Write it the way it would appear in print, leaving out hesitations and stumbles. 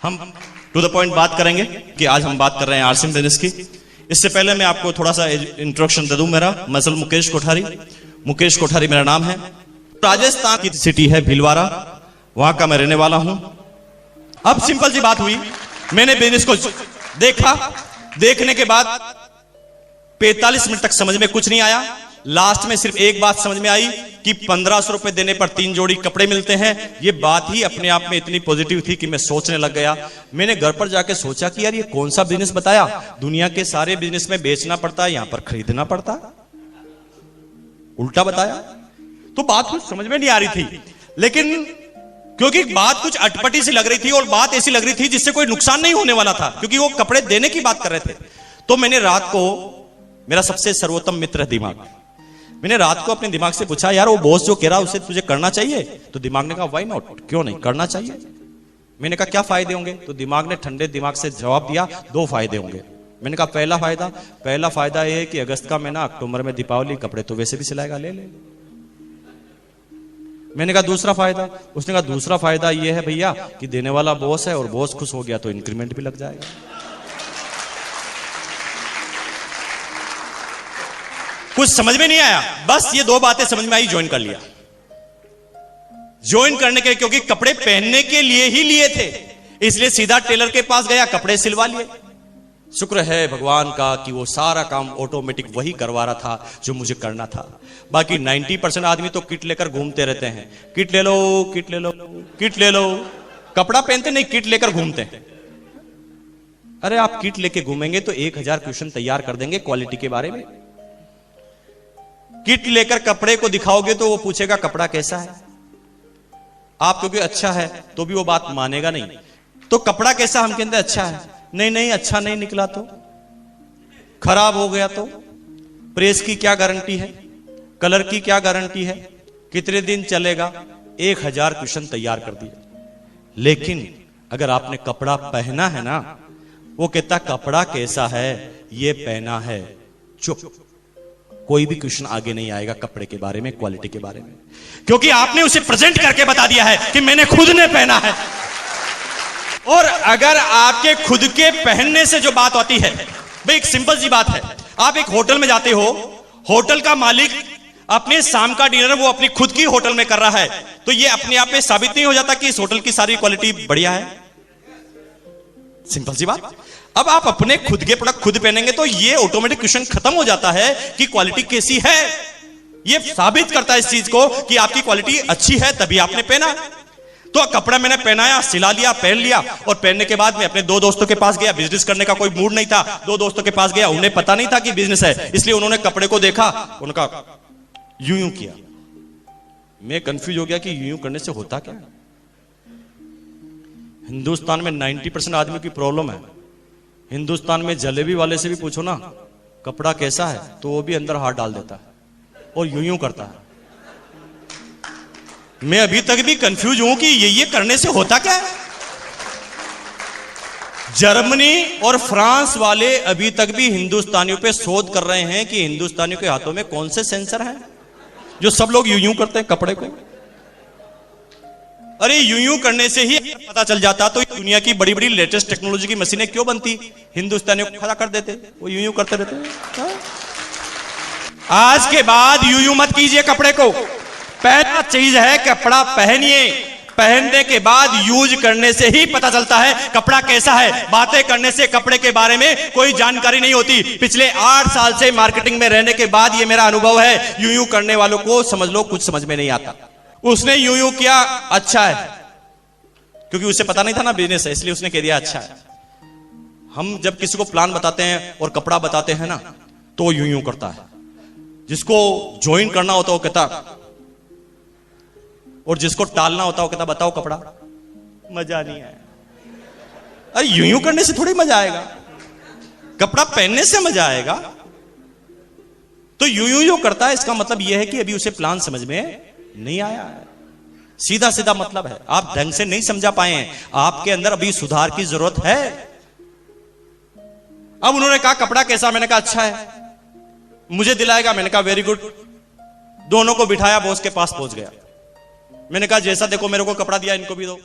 हम to the point बात करेंगे कि आज हम बात कर रहे हैं आरसीएम बिजनेस की। इससे पहले मैं आपको थोड़ा सा इंट्रोडक्शन दे दूं। मेरा मसल मुकेश कोठारी मेरा नाम है। राजस्थान की सिटी है भीलवाड़ा, वहां का मैं रहने वाला हूं। अब सिंपल सी बात हुई, मैंने बिजनेस को देखा, देखने के बाद 45 मिनट तक समझ में कुछ नहीं आया। लास्ट में सिर्फ एक बात समझ में आई कि 1500 रुपए देने पर 3 जोड़ी कपड़े मिलते हैं। ये बात ही अपने आप में इतनी पॉजिटिव थी कि मैं सोचने लग गया। मैंने घर पर जाके सोचा कि यार ये कौन सा बिजनेस बताया, दुनिया के सारे बिजनेस में बेचना पड़ता है, यहां पर खरीदना पड़ता है, उल्टा बताया। तो बात कुछ समझ में नहीं आ रही थी, लेकिन क्योंकि बात कुछ अटपटी सी लग रही थी और बात ऐसी लग रही थी जिससे कोई नुकसान नहीं होने वाला था, क्योंकि वो कपड़े देने की बात कर रहे थे। तो मैंने रात को, मेरा सबसे सर्वोत्तम मित्र है दिमाग, मैंने रात को अपने दिमाग से पूछा, यार वो बॉस जो कह रहा है उसे तुझे करना चाहिए? तो दिमाग ने कहा व्हाई नॉट, क्यों नहीं करना चाहिए। मैंने कहा क्या फायदे होंगे? तो दिमाग ने ठंडे दिमाग से जवाब दिया 2 फायदे होंगे। मैंने कहा पहला फायदा ये है कि अगस्त का महीना, अक्टूबर में दीपावली, कपड़े तो वैसे भी सिलाएगा, ले ले। मैंने कहा दूसरा फायदा? उसने कहा दूसरा फायदा ये है भैया कि देने वाला बॉस है और बॉस खुश हो गया तो इंक्रीमेंट भी लग जाएगा। कुछ समझ में नहीं आया, बस ये 2 बातें समझ में आई, ज्वाइन कर लिया। ज्वाइन करने के, क्योंकि कपड़े पहनने के लिए ही लिए थे, इसलिए सीधा टेलर के पास गया, कपड़े सिलवा लिए। शुक्र है भगवान का कि वो सारा काम ऑटोमेटिक वही करवा रहा था जो मुझे करना था। बाकी 90% आदमी तो किट लेकर घूमते रहते हैं, किट ले लो, किट ले लो, किट ले लो। कपड़ा पहनते नहीं, किट लेकर घूमते हैं। अरे आप किट लेके घूमेंगे तो 1000 क्वेश्चन तैयार कर देंगे क्वालिटी के बारे में। किट लेकर कपड़े को दिखाओगे तो वो पूछेगा कपड़ा कैसा है। आप क्योंकि अच्छा है तो भी वो बात मानेगा नहीं। तो कपड़ा कैसा, हम कहते अच्छा है, नहीं अच्छा नहीं निकला तो, खराब हो गया तो, प्रेस की क्या गारंटी है, कलर की क्या गारंटी है, कितने दिन चलेगा, 1000 क्वेश्चन तैयार कर दिए। लेकिन अगर आपने कपड़ा पहना है ना, वो कहता कपड़ा कैसा है, ये पहना है, चुप, कोई भी क्वेश्चन आगे नहीं आएगा कपड़े के बारे में, क्वालिटी के बारे में, क्योंकि आपने उसे प्रेजेंट करके बता दिया है कि मैंने खुद ने पहना है। और अगर आपके खुद के पहनने से जो बात आती है, भाई एक सिंपल सी बात है, आप एक होटल में जाते हो, होटल का मालिक अपने शाम का डिनर वो अपनी खुद की होटल में कर रहा है, तो ये अपने आप में साबित नहीं हो जाता कि इस होटल की सारी क्वालिटी बढ़िया है? सिंपल सी बात। अब आप अपने खुद के प्रोडक्ट खुद पहनेंगे तो ये ऑटोमेटिक क्वेश्चन खत्म हो जाता है कि क्वालिटी कैसी है। ये साबित करता है इस चीज को कि आपकी क्वालिटी अच्छी है, तभी आपने पहना। तो कपड़ा मैंने पहनाया, सिला लिया, पहन लिया, और पहनने के बाद मैं अपने 2 दोस्तों के पास गया। बिजनेस करने का कोई मूड नहीं था, 2 दोस्तों के पास गया, उन्हें पता नहीं था कि बिजनेस है, इसलिए उन्होंने कपड़े को देखा, उनका यूं किया। मैं कंफ्यूज हो गया कि यूं करने से होता क्या। हिंदुस्तान में 90% आदमी की प्रॉब्लम है। हिंदुस्तान में जलेबी वाले से भी पूछो ना कपड़ा कैसा है, तो वो भी अंदर हाथ डाल देता है और यूं करता है। मैं अभी तक भी कंफ्यूज हूं कि ये करने से होता क्या है। जर्मनी और फ्रांस वाले अभी तक भी हिंदुस्तानियों पे शोध कर रहे हैं कि हिंदुस्तानियों के हाथों में कौन से सेंसर हैं जो सब लोग यूं करते हैं कपड़े को। अरे यूं करने से ही पता चल जाता तो दुनिया की बड़ी बड़ी लेटेस्ट टेक्नोलॉजी की मशीनें क्यों बनती, हिंदुस्तानियों को खड़ा कर देते, वो यूं करते रहते। आज के बाद यूं मत कीजिए कपड़े को। पहला चीज है कपड़ा पहनिए, पहनने के बाद यूज करने से ही पता चलता है कपड़ा कैसा है। बातें करने से कपड़े के बारे में कोई जानकारी नहीं होती। पिछले 8 साल से मार्केटिंग में रहने के बाद ये मेरा अनुभव है, यूं करने वालों को समझ लो कुछ समझ में नहीं आता। उसने यूं किया, अच्छा है, क्योंकि उसे पता नहीं था ना बिजनेस है, इसलिए उसने कह दिया अच्छा है। हम जब किसी को प्लान बताते हैं और कपड़ा बताते हैं ना, तो यूं करता है। जिसको ज्वाइन करना होता है वो कहता, और जिसको टालना होता है वो कहता बताओ कपड़ा, मजा नहीं आया। अरे यूं करने से थोड़ी मजा आएगा, कपड़ा पहनने से मजा आएगा। तो यूं करता है, इसका मतलब यह है कि अभी उसे प्लान समझ में नहीं आया है। सीधा सीधा मतलब है, आप ढंग से नहीं समझा पाए हैं, आपके अंदर अभी सुधार की जरूरत है। अब उन्होंने कहा कपड़ा कैसा, मैंने कहा अच्छा है, मुझे दिलाएगा, मैंने कहा वेरी गुड। दोनों को बिठाया, बॉस के पास पहुंच गया। मैंने कहा जैसा देखो मेरे को कपड़ा दिया, इनको भी दो।